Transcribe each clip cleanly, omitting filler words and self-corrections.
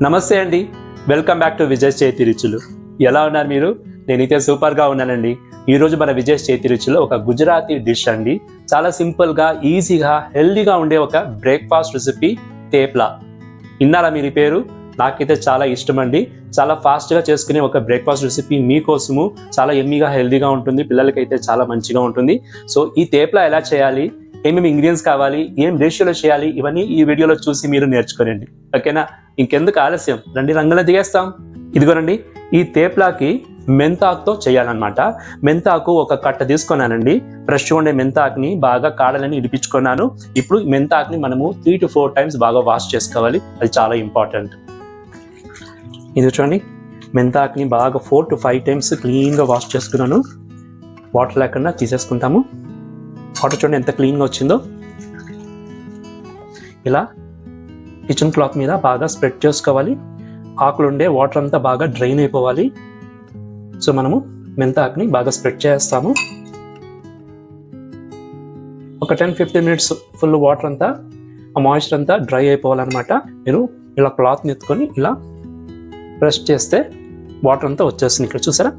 నమస్తే అండి, welcome back to Vijay చేతి రుచులు. ఎలా ఉన్నారు మీరు? నేనైతే సూపర్గా ఉన్నానండి. ఈరోజు మన విజయ్ చేతి రుచులో ఒక గుజరాతీ డిష్ అండి. చాలా సింపుల్గా, ఈజీగా, హెల్దీగా ఉండే ఒక బ్రేక్ఫాస్ట్ రెసిపీ తేప్లా. విన్నారా మీరు ఈ పేరు? నాకైతే చాలా ఇష్టం అండి. చాలా ఫాస్ట్గా చేసుకునే ఒక బ్రేక్ఫాస్ట్ రెసిపీ మీకోసము. చాలా ఎమ్మీగా, హెల్దీగా ఉంటుంది. పిల్లలకైతే చాలా మంచిగా ఉంటుంది. సో ఈ తేప్లా ఎలా చేయాలి, ఏమేమి ఇంగ్రీడియంట్స్ కావాలి, ఏం రేషియోలో చేయాలి, ఇవన్నీ ఈ వీడియోలో చూసి మీరు నేర్చుకోనండి. ఓకేనా? ఇంకెందుకు ఆలస్యం, రండి రంగులో దిగేస్తాం. ఇదిగోనండి, ఈ తేప్లాకి మెంతాకుతో చేయాలన్నమాట. మెంతాకు ఒక కట్ట తీసుకున్నానండి. ఫ్రెష్గా ఉండే మెంతాకుని బాగా కాడలని ఇడిపించుకున్నాను. ఇప్పుడు మెంతాకుని మనము 3 to 4 times బాగా వాష్ చేసుకోవాలి. అది చాలా ఇంపార్టెంట్. ఇది చూడండి, మెంతాకుని బాగా 4 to 5 times క్లీన్గా వాష్ చేసుకున్నాను. వాటర్ లేకుండా తీసేసుకుంటాము. వాటర్ చూడండి ఎంత క్లీన్గా వచ్చిందో. ఇలా కిచెన్ క్లాత్ మీద బాగా స్ప్రెడ్ చేసుకోవాలి. ఆకులు ఉండే వాటర్ అంతా బాగా డ్రైన్ అయిపోవాలి. సో మనము మెంతాకుని బాగా స్ప్రెడ్ చేస్తాము. ఒక 10-15 minutes ఫుల్ వాటర్ అంతా, ఆ మాయిశ్చర్ అంతా డ్రై అయిపోవాలన్నమాట. మీరు ఇలా క్లాత్ని ఎత్తుకొని ఇలా ప్రెస్ చేస్తే వాటర్ అంతా వచ్చేస్తుంది. ఇక్కడ చూసారా,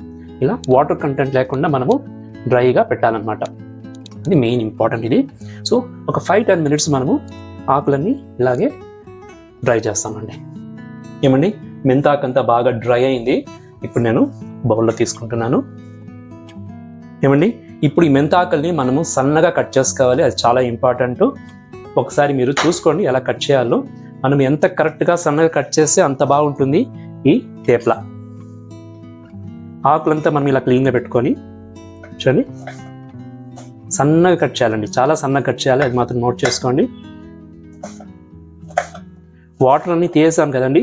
ఇలా వాటర్ కంటెంట్ లేకుండా మనము డ్రైగా పెట్టాలన్నమాట. అది మెయిన్ ఇంపార్టెంట్ ఇది. సో ఒక 5-10 minutes మనము ఆకులన్నీ ఇలాగే డ్రై చేస్తామండి. ఏమండి, మెంతాకు అంతా బాగా డ్రై అయింది. ఇప్పుడు నేను బౌల్లో తీసుకుంటున్నాను. ఏమండి, ఇప్పుడు ఈ మెంతాకుల్ని మనము సన్నగా కట్ చేసుకోవాలి. అది చాలా ఇంపార్టెంట్. ఒకసారి మీరు చూసుకోండి ఎలా కట్ చేయాలో. మనం ఎంత కరెక్ట్గా సన్నగా కట్ చేస్తే అంత బాగుంటుంది ఈ తేప్లా. ఆకులంతా మనం ఇలా క్లీన్గా పెట్టుకొని చూడండి, సన్నగా కట్ చేయాలండి. చాలా సన్నగా కట్ చేయాలి, అది మాత్రం నోట్ చేసుకోండి. వాటర్ అన్ని తీసేసాం కదండి.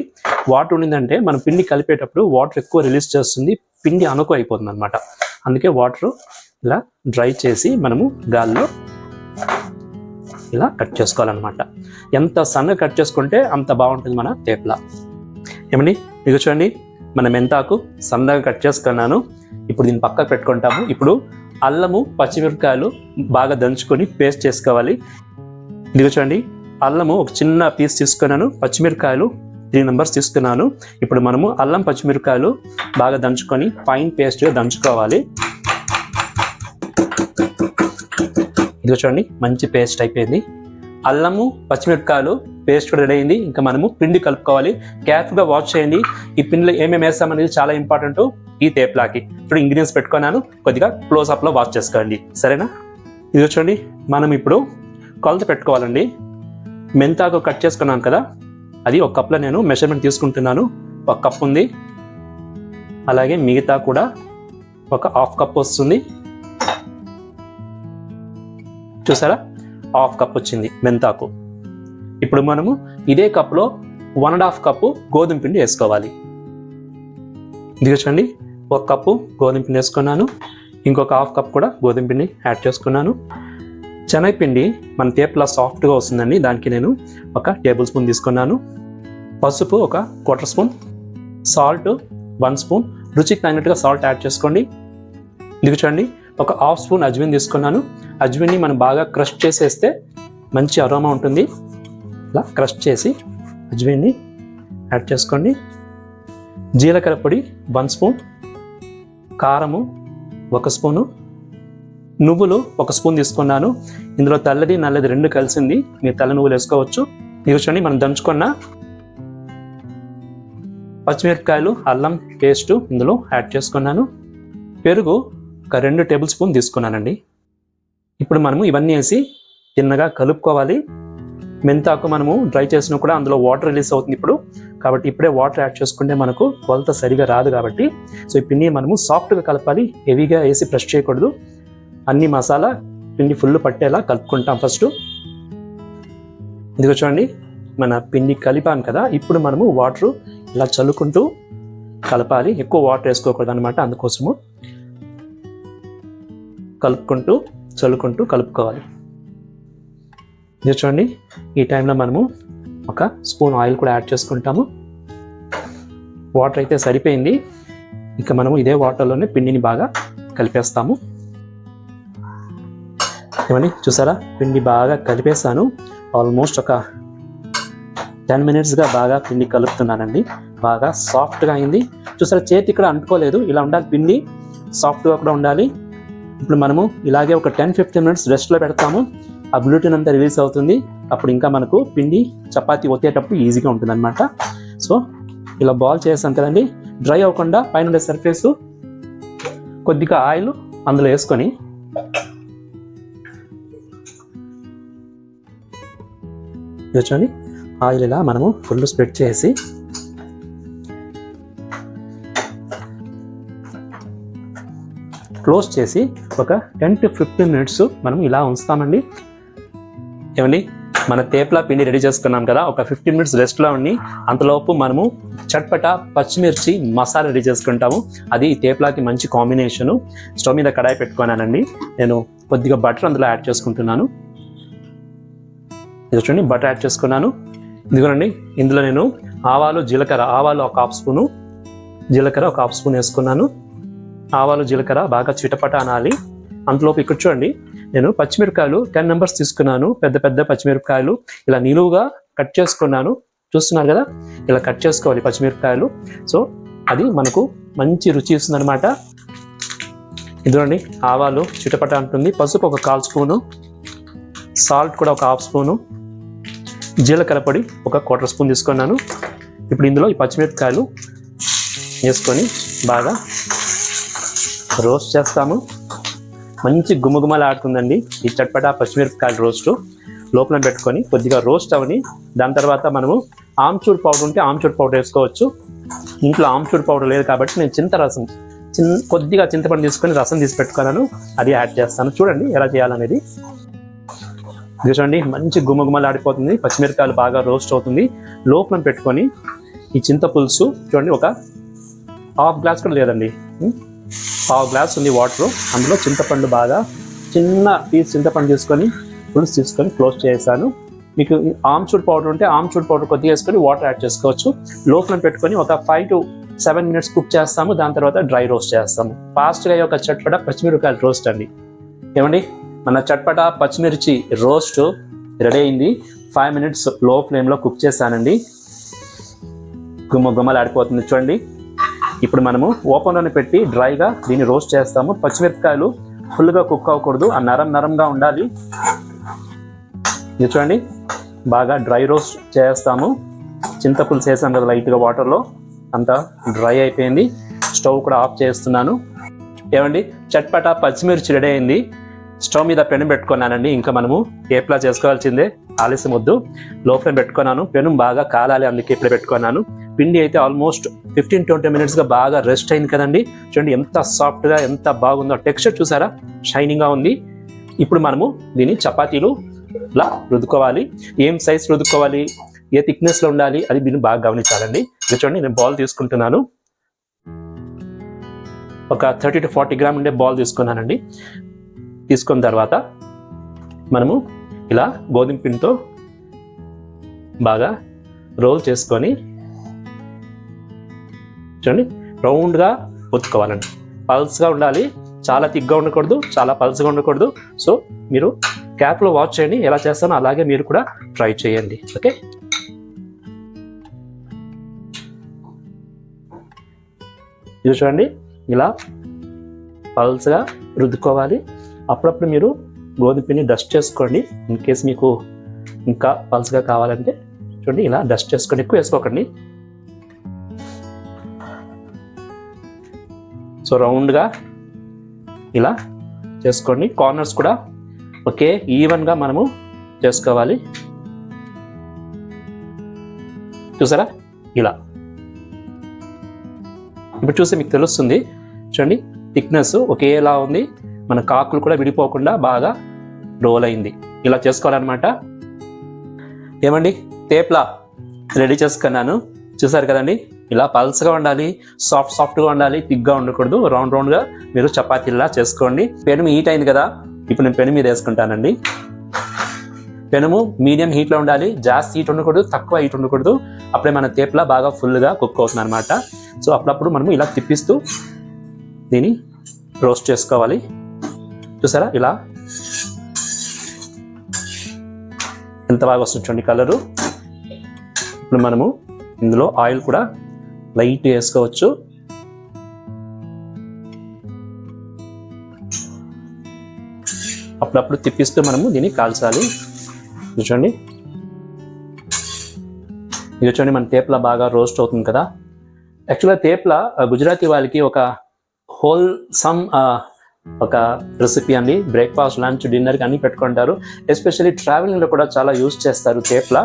వాటర్ ఉండిందంటే మనం పిండి కలిపేటప్పుడు వాటర్ ఎక్కువ రిలీజ్ చేస్తుంది, పిండి అనుకు అయిపోతుంది అనమాట. అందుకే వాటర్ ఇలా డ్రై చేసి మనము గాల్లో ఇలా కట్ చేసుకోవాలన్నమాట. ఎంత సన్నగా కట్ చేసుకుంటే అంత బాగుంటుంది మన తేప్లా. ఏమండి, ఇదిగో చూడండి, మన మెంతాకు సన్నగా కట్ చేసుకున్నాను. ఇప్పుడు దీన్ని పక్కకు పెట్టుకుంటాము. ఇప్పుడు అల్లము, పచ్చిమిరపకాయలు బాగా దంచుకొని పేస్ట్ చేసుకోవాలి. ఇదిగో చూడండి, అల్లము ఒక చిన్న పీస్ తీసుకున్నాను, పచ్చిమిరపకాయలు 3 numbers తీసుకున్నాను. ఇప్పుడు మనము అల్లం, పచ్చిమిరపకాయలు బాగా దంచుకొని ఫైన్ పేస్ట్గా దంచుకోవాలి. ఇదిగో చూడండి, మంచి పేస్ట్ అయిపోయింది. అల్లము, పచ్చిమిరపకాయలు పేస్ట్ కూడా రెడీ అయింది. ఇంకా మనము పిండి కలుపుకోవాలి. కేర్ఫుల్గా వాష్ చేయండి. ఈ పిండిలో ఏమేమి వేస్తామనేది చాలా ఇంపార్టెంట్ ఈ తేప్లాకి. ఇప్పుడు ఇంగ్రీడియంట్స్ పెట్టుకున్నాను, కొద్దిగా క్లోజ్అప్లో వాష్ చేసుకోండి, సరేనా? ఇదిగో చూడండి, మనం ఇప్పుడు కొలత పెట్టుకోవాలండి. మెంతాకు కట్ చేసుకున్నాను కదా, అది ఒక కప్లో నేను మెజర్మెంట్ తీసుకుంటున్నాను. 1 cup ఉంది. అలాగే మిగతా కూడా ఒక 1/2 cup వస్తుంది. చూసారా, 1/2 cup వచ్చింది మెంతాకు. ఇప్పుడు మనము ఇదే కప్లో 1.5 cup గోధుమ పిండి వేసుకోవాలి. ఇదిగో చూడండి, 1 cup గోధుమ పిండి వేసుకున్నాను. ఇంకొక 1/2 cup కూడా గోధుమ పిండి యాడ్ చేసుకున్నాను. శనగపిండి మన తేప్లా సాఫ్ట్గా వస్తుందండి. దానికి నేను 1 tablespoon తీసుకున్నాను. పసుపు 1/4 spoon, సాల్ట్ 1 spoon, రుచికి తగినట్టుగా సాల్ట్ యాడ్ చేసుకోండి. ఇది చూడండి, 1/2 spoon అజ్వైన్ తీసుకున్నాను. అజ్వైన్ని మనం బాగా క్రష్ చేసేస్తే మంచి అరోమా ఉంటుంది. ఇలా క్రష్ చేసి అజ్వైన్ని యాడ్ చేసుకోండి. జీలకర్ర పొడి 1 spoon, కారము 1 spoon, నువ్వులు 1 spoon తీసుకున్నాను. ఇందులో తెల్లది, నల్లది 2 కలిసింది. మీరు తెల్ల నువ్వులు వేసుకోవచ్చు. ఇది చూడండి, మనం దంచుకున్న పచ్చిమిరపకాయలు, అల్లం పేస్ట్ ఇందులో యాడ్ చేసుకున్నాను. పెరుగు 2 tablespoon తీసుకున్నానండి. ఇప్పుడు మనము ఇవన్నీ వేసి తిన్నగా కలుపుకోవాలి. మెంతాకు మనము డ్రై చేసినా కూడా అందులో వాటర్ రిలీజ్ అవుతుంది ఇప్పుడు. కాబట్టి ఇప్పుడే వాటర్ యాడ్ చేసుకుంటే మనకు కొలత సరిగా రాదు. కాబట్టి సో ఈ పిండి మనము సాఫ్ట్గా కలపాలి, హెవీగా వేసి ప్రెస్ చేయకూడదు. అన్ని మసాలా పిండి ఫుల్ పట్టేలా కలుపుకుంటాం ఫస్ట్. ఇదిగో చూడండి, మన పిండి కలిపాను కదా. ఇప్పుడు మనము వాటర్ ఇలా చల్లుకుంటూ కలపాలి. ఎక్కువ వాటర్ వేసుకోకూడదు అనమాట. అందుకోసము కలుపుకుంటూ చల్లుకుంటూ కలుపుకోవాలి. ఇది చూడండి, ఈ టైంలో మనము 1 spoon ఆయిల్ కూడా యాడ్ చేసుకుంటాము. వాటర్ అయితే సరిపోయింది. ఇక మనము ఇదే వాటర్లోనే పిండిని బాగా కలిపేస్తాము. ఏమని చూసారా, పిండి బాగా కలిపేసాను. ఆల్మోస్ట్ ఒక 10 minutesగా బాగా పిండి కలుపుతున్నానండి. బాగా సాఫ్ట్గా అయింది. చూసారా, చేతి ఇక్కడ అంటుకోలేదు. ఇలా ఉండాలి, పిండి సాఫ్ట్గా కూడా ఉండాలి. ఇప్పుడు మనము ఇలాగే ఒక 10-15 minutes రెస్ట్లో పెడతాము. ఆ గ్లూటెన్ అంతా రిలీజ్ అవుతుంది. అప్పుడు ఇంకా మనకు పిండి చపాతీ ఒత్తేటప్పుడు ఈజీగా ఉంటుంది అనమాట. సో ఇలా బాల్ చేస్తాం కదండి, డ్రై అవ్వకుండా పైన ఉండే సర్ఫేస్ కొద్దిగా ఆయిల్ అందులో వేసుకొని చూడండి, ఆయిల్ ఇలా మనము ఫుల్ స్ప్రెడ్ చేసి క్లోజ్ చేసి ఒక 10-15 minutes మనం ఇలా ఉంచుతామండి. ఏమండి, మన తేప్లా పిండి రెడీ చేసుకున్నాం కదా, ఒక 15 minutes రెస్ట్లో ఉండి అంతలోపు మనము చట్పట పచ్చిమిర్చి మసాలా రెడీ చేసుకుంటాము. అది తేప్లాకి మంచి కాంబినేషను. స్టవ్ మీద కడాయి పెట్టుకున్నానండి. నేను కొద్దిగా బటర్ అందులో యాడ్ చేసుకుంటున్నాను. ఇది చూడండి, బటర్ యాడ్ చేసుకున్నాను. ఇదిగోనండి, ఇందులో నేను ఆవాలు ఒక హాఫ్ స్పూను, జీలకర్ర ఒక హాఫ్ స్పూన్ వేసుకున్నాను. ఆవాలు జీలకర్ర బాగా చిటపట అనాలి. అంతలోపు ఇక్కడ చూడండి, నేను పచ్చిమిరపకాయలు 10 numbers తీసుకున్నాను. పెద్ద పెద్ద పచ్చిమిరపకాయలు ఇలా నిలువుగా కట్ చేసుకున్నాను. చూస్తున్నారు కదా, ఇలా కట్ చేసుకోవాలి పచ్చిమిరపకాయలు. సో అది మనకు మంచి రుచి ఇస్తుంది అనమాట. ఇదిగోండి, ఆవాలు చిటపట అంటుంది. పసుపు ఒక 1/4 స్పూను, సాల్ట్ కూడా ఒక 1/2 స్పూను, జీలకర్ర పొడి ఒక 1/4 స్పూన్ తీసుకున్నాను. ఇప్పుడు ఇందులో ఈ పచ్చిమిరపకాయలు వేసుకొని బాగా రోస్ట్ చేస్తాము. మంచి గుమగుమలాడుతుందండి ఈ చట్పటా పచ్చిమిరపకాయల రోస్టు. లోపల పెట్టుకొని కొద్దిగా రోస్ట్ అవని, దాని తర్వాత మనము ఆమ్చూర్ పౌడర్ ఉంటే ఆమ్చూర్ పౌడర్ వేసుకోవచ్చు. ఇంట్లో ఆమ్చూర్ పౌడర్ లేదు కాబట్టి నేను కొద్దిగా చింతపండు తీసుకొని రసం తీసి పెట్టుకున్నాను, అది యాడ్ చేస్తాను. చూడండి ఎలా చేయాలనేది. ఇది చూడండి, మంచి గుమగుమలాడిపోతుంది. పచ్చిమిరపకాయలు బాగా రోస్ట్ అవుతుంది. లోపల పెట్టుకొని ఈ చింతపులుసు చూడండి, ఒక 1/2 glass కూడా లేదండి, 1/2 glass ఉంది వాటర్. అందులో చింతపండు బాగా చిన్న పీస్ చింతపండు తీసుకొని పులుసు తీసుకొని క్లోజ్ చేసాను. మీకు ఆమ్చూర్ పౌడర్ ఉంటే ఆమ్చూర్ పౌడర్ కొద్దిగా వేసుకొని వాటర్ యాడ్ చేసుకోవచ్చు. లోపల పెట్టుకొని ఒక 5-7 minutes కుక్ చేస్తాము. దాని తర్వాత డ్రై రోస్ట్ చేస్తాము. ఫాస్ట్గా ఒక చట్పట పచ్చిమిరపకాయల రోస్ట్ అండి. ఏమండి, మన చట్పట పచ్చిమిర్చి రోస్ట్ రెడీ అయింది. 5 minutes లో ఫ్లేమ్లో కుక్ చేశానండి. గుమ్మలాడిపోతుంది చూడండి. ఇప్పుడు మనము ఓపెన్లోనే పెట్టి డ్రైగా దీన్ని రోస్ట్ చేస్తాము. పచ్చిమిరపకాయలు ఫుల్గా కుక్ అవ్వకూడదు, ఆ నరంగా ఉండాలి. ఇది చూడండి, బాగా డ్రై రోస్ట్ చేస్తాము. చింతపులుసు వేసాం కదా లైట్గా వాటర్లో, అంతా డ్రై అయిపోయింది. స్టవ్ కూడా ఆఫ్ చేస్తున్నాను. ఏమండి, చట్పటా పచ్చిమిర్చి రెడీ అయింది. స్టవ్ మీద పెను పెట్టుకున్నానండి. ఇంకా మనము తేప్లా చేసుకోవాల్సిందే, ఆలస్యం వద్దు. లోపల పెట్టుకున్నాను. పెను బాగా కాలాలి, అందుకే ఇప్పుడు పెట్టుకున్నాను. పిండి అయితే ఆల్మోస్ట్ 15-20 minutesగా బాగా రెస్ట్ అయింది కదండి. చూడండి ఎంత సాఫ్ట్గా ఎంత బాగుందో, టెక్స్చర్ చూసారా, షైనింగ్గా ఉంది. ఇప్పుడు మనము దీన్ని చపాతీలు ఇలా రుద్దుకోవాలి. ఏం సైజ్ రుద్దుకోవాలి, ఏ థిక్నెస్లో ఉండాలి, అది దీన్ని బాగా గమనించాలండి. ఇది చూడండి, నేను బాల్ తీసుకుంటున్నాను. ఒక 30-40 grams ఉండే బాల్ తీసుకున్నానండి. తీసుకున్న తర్వాత మనము ఇలా గోధుమ పిండితో బాగా రోల్ చేసుకొని చూడండి రౌండ్గా ఒత్తుకోవాలండి. పల్స్గా ఉండాలి, చాలా థిక్గా ఉండకూడదు, చాలా పల్స్గా ఉండకూడదు. సో మీరు క్యాప్లో వాచ్ చేయండి, ఎలా చేస్తానో అలాగే మీరు కూడా ట్రై చేయండి. ఓకే, ఇది చూడండి, ఇలా పల్స్గా రుద్దుకోవాలి. అప్పుడప్పుడు మీరు గోధుమ పిండి డస్ట్ చేసుకోండి. ఇన్ కేస్ మీకు ఇంకా పల్స్గా కావాలంటే చూడండి, ఇలా డస్ట్ చేసుకోండి, ఎక్కువ వేసుకోకండి. సో రౌండ్గా ఇలా చేసుకోండి. కార్నర్స్ కూడా ఓకే ఈవెన్గా మనము చేసుకోవాలి. చూసారా, ఇలా ఇప్పుడు చూస్తే మీకు తెలుస్తుంది. చూడండి, థిక్నెస్ ఒకేలా ఉంది. మన కాకులు కూడా విడిపోకుండా బాగా రోల్ అయింది. ఇలా చేసుకోవాలన్నమాట. ఏమండి, తేప్లా రెడీ చేసుకున్నాను. చూసారు కదండి, ఇలా పల్స్గా ఉండాలి, సాఫ్ట్గా ఉండాలి, థిక్గా ఉండకూడదు. రౌండ్గా మీరు చపాతీలా చేసుకోండి. పెనుము హీట్ అయింది కదా, ఇప్పుడు నేను పెను మీద వేసుకుంటానండి. పెనుము మీడియం హీట్లో ఉండాలి, జాస్తి హీట్ ఉండకూడదు, తక్కువ హీట్ ఉండకూడదు. అప్పుడే మన తేప్లా బాగా ఫుల్గా కుక్ అవుతుంది అనమాట. సో అప్పుడప్పుడు మనము ఇలా తిప్పిస్తూ దీన్ని రోస్ట్ చేసుకోవాలి. చూసారా, ఇలా ఎంత బాగా వస్తుంది చూడండి కలరు. ఇప్పుడు మనము ఇందులో ఆయిల్ కూడా లైట్ వేసుకోవచ్చు. అప్పుడప్పుడు తిప్పిస్తూ మనము దీన్ని కాల్చాలి. చూడండి, ఇది చూడండి మన తేప్లా బాగా రోస్ట్ అవుతుంది కదా. యాక్చువల్గా తేప్లా గుజరాతీ వాళ్ళకి ఒక హోల్సమ్ ఒక రెసిపీ అండి. బ్రేక్ఫాస్ట్, లంచ్, డిన్నర్కి అన్ని పెట్టుకుంటారు. ఎస్పెషల్లీ ట్రావెలింగ్లో కూడా చాలా యూజ్ చేస్తారు తేప్లా.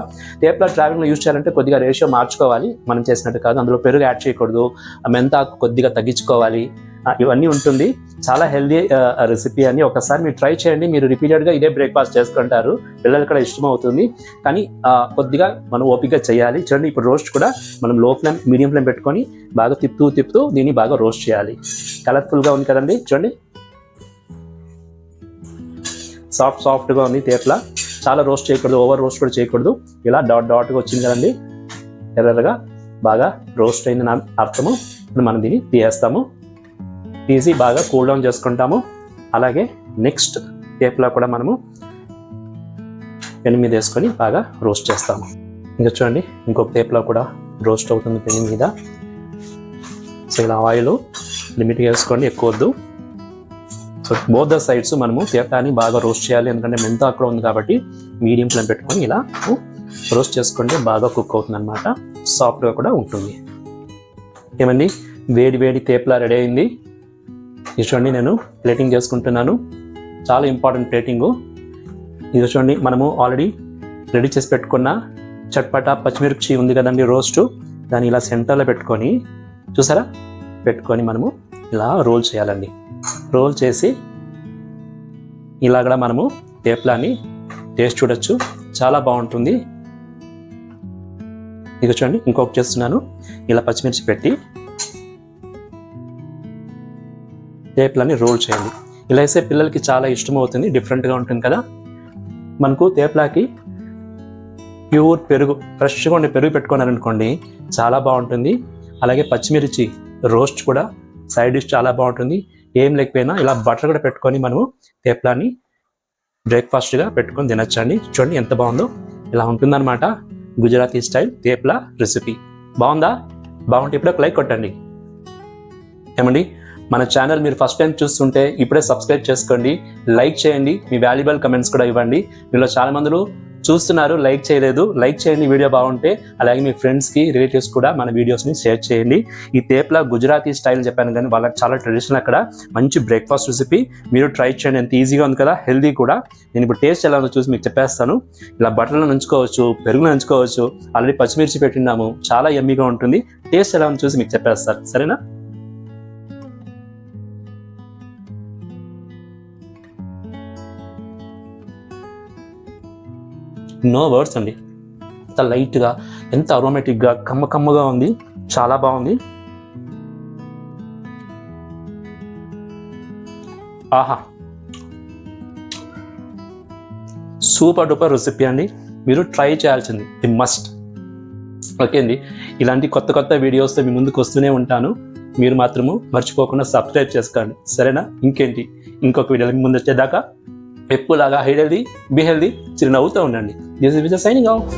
ట్రావెలింగ్లో యూజ్ చేయాలంటే కొద్దిగా రేషియో మార్చుకోవాలి, మనం చేసినట్టు కాదు. అందులో పెరుగు యాడ్ చేయకూడదు, మెంతాకు కొద్దిగా తగ్గించుకోవాలి, ఇవన్నీ ఉంటుంది. చాలా హెల్దీ రెసిపీ అని ఒకసారి మీరు ట్రై చేయండి. మీరు రిపీటెడ్గా ఇదే బ్రేక్ఫాస్ట్ చేసుకుంటారు, పిల్లలకి కూడా ఇష్టం అవుతుంది. కానీ కొద్దిగా మనం ఓపికగా చేయాలి. చూడండి, ఇప్పుడు రోస్ట్ కూడా మనం లో ఫ్లేమ్, మీడియం ఫ్లేమ్ పెట్టుకొని బాగా తిప్పుతూ దీన్ని బాగా రోస్ట్ చేయాలి. కలర్ఫుల్గా ఉంది కదండి, చూడండి సాఫ్ట్గా ఉంది తేప్లా. చాలా రోస్ట్ చేయకూడదు, ఓవర్ రోస్ట్ కూడా చేయకూడదు. ఇలా డాట్గా వచ్చింది కదండి, ఎర్రగా బాగా రోస్ట్ అయింది అర్థము. ఇప్పుడు మనం దీన్ని తీసేస్తాము. తీసి బాగా కూల్ డౌన్ చేసుకుంటాము. అలాగే నెక్స్ట్ తేప్లా కూడా మనము పెనం మీద వేసుకొని బాగా రోస్ట్ చేస్తాము. ఇంకా చూడండి, ఇంకొక తేప్లా కూడా రోస్ట్ అవుతుంది పెనం మీద. సో ఇలా ఆయిల్ లిమిట్గా వేసుకోండి, ఎక్కువ వద్దు. సో బోత్ ద సైడ్స్ మనము తేప్లాని బాగా రోస్ట్ చేయాలి, ఎందుకంటే మెంతా అక్కడ ఉంది కాబట్టి మీడియం ఫ్లేమ్ పెట్టుకొని ఇలా రోస్ట్ చేసుకుంటే బాగా కుక్ అవుతుంది అనమాట. సాఫ్ట్గా కూడా ఉంటుంది. ఏమండి, వేడి తేప్లా రెడీ అయింది. ఇది చూడండి, నేను ప్లేటింగ్ చేసుకుంటున్నాను. చాలా ఇంపార్టెంట్ ప్లేటింగు. ఇది చూడండి, మనము ఆల్రెడీ రెడీ చేసి పెట్టుకున్న చట్పటా పచ్చిమిర్చి ఉంది కదండి రోస్టు, దాన్ని ఇలా సెంటర్లో పెట్టుకొని, చూసారా, పెట్టుకొని మనము ఇలా రోల్ చేయాలండి. రోల్ చేసి ఇలా కూడా మనము తేప్లాని టేస్ట్ చూడొచ్చు, చాలా బాగుంటుంది. ఇక చూడండి, ఇంకొకటి చేస్తున్నాను. ఇలా పచ్చిమిర్చి పెట్టి తేప్లాని రోల్ చేయండి. ఇలా వేస్తే పిల్లలకి చాలా ఇష్టం అవుతుంది, డిఫరెంట్గా ఉంటుంది కదా. మనకు తేప్లాకి ప్యూర్ పెరుగు, ఫ్రెష్గా ఉండే పెరుగు పెట్టుకున్నారనుకోండి, చాలా బాగుంటుంది. అలాగే పచ్చిమిర్చి రోస్ట్ కూడా సైడ్ డిష్ చాలా బాగుంటుంది. ఏం లేకపోయినా ఇలా బటర్ కూడా పెట్టుకొని మనము తేప్లాని బ్రేక్ఫాస్ట్గా పెట్టుకొని తినచ్చండి. చూడండి ఎంత బాగుందో. ఇలా ఉంటుందన్నమాట గుజరాతీ స్టైల్ తేప్లా రెసిపీ. బాగుందా? బాగుంటే ఇప్పుడే ఒక లైక్ కొట్టండి. ఏమండి, మన ఛానల్ మీరు ఫస్ట్ టైం చూస్తుంటే ఇప్పుడే సబ్స్క్రైబ్ చేసుకోండి, లైక్ చేయండి, మీ వాల్యుబుల్ కమెంట్స్ కూడా ఇవ్వండి. మీలో చాలా మంది చూస్తున్నారు, లైక్ చేయలేదు. లైక్ చేయండి వీడియో బాగుంటే. అలాగే మీ ఫ్రెండ్స్కి, రిలేటివ్స్ కూడా మన వీడియోస్ని షేర్ చేయండి. ఈ తేప్లా గుజరాతీ స్టైల్ చెప్పాను కానీ వాళ్ళకి చాలా ట్రెడిషనల్. అక్కడ మంచి బ్రేక్ఫాస్ట్ రెసిపీ, మీరు ట్రై చేయండి. ఎంత ఈజీగా ఉంది కదా, హెల్దీ కూడా. నేను ఇప్పుడు టేస్ట్ ఎలా ఉందో చూసి మీకు చెప్పేస్తాను. ఇలా బటర్లో నంచుకోవచ్చు, పెరుగులో నంచుకోవచ్చు. ఆల్రెడీ పచ్చిమిర్చి పెట్టినాము, చాలా యమ్మీగా ఉంటుంది. టేస్ట్ ఎలా ఉందో చూసి మీకు చెప్పేస్తాను, సరేనా? నో వర్డ్స్ అండి. ఎంత లైట్గా, ఎంత అరోమేటిక్గా, కమ్మగా ఉంది, చాలా బాగుంది. ఆహా, సూపర్ డూపర్ రెసిపీ అండి. మీరు ట్రై చేయాల్సింది, ది మస్ట్. ఓకే అండి, ఇలాంటి కొత్త వీడియోస్తో మీ ముందుకు వస్తూనే ఉంటాను. మీరు మాత్రము మర్చిపోకుండా సబ్స్క్రైబ్ చేసుకోండి, సరేనా? ఇంకేంటి, ఇంకొక వీడియో ముందు వచ్చేదాకా ఎప్పుడులాగా హెల్దీ, బీ హెల్దీ, చిరునవ్వుతూ ఉండండి. This is Vijay signing off.